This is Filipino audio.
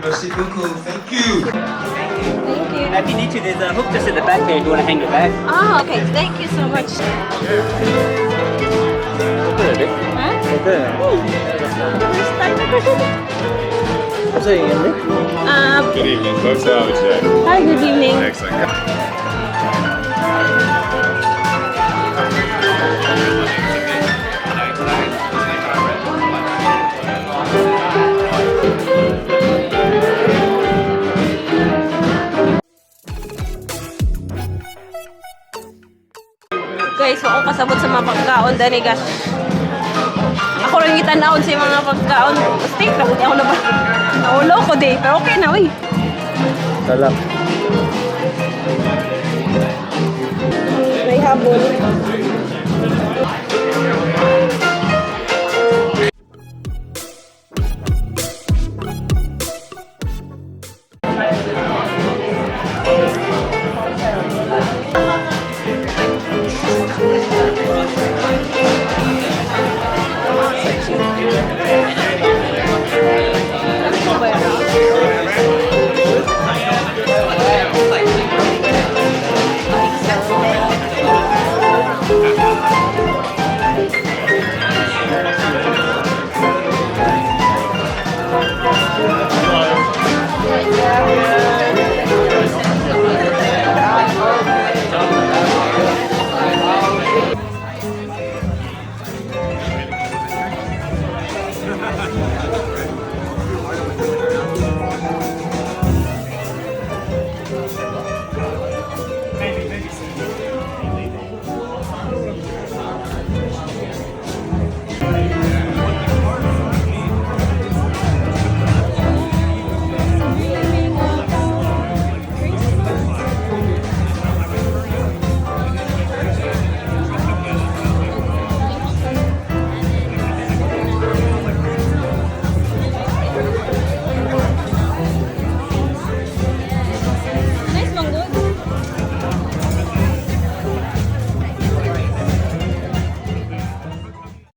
Merci beaucoup. Thank you. Thank you. If you need to, there's a hook just at the back there if you want to hang your bag. Ah, okay. Thank you so much. Pwede. Ha? Pwede. First time na kasi. Kasi yun eh. Good evening, folks. How are you today? Hi, good evening. Excellent. Guys, ako kasabot sa mga pagkaon dani gas. Ako rin itanawon sa mga pagkaon. Steak na ako na ba? Naulo ko day, pero okay na, uy. Salap. May habol.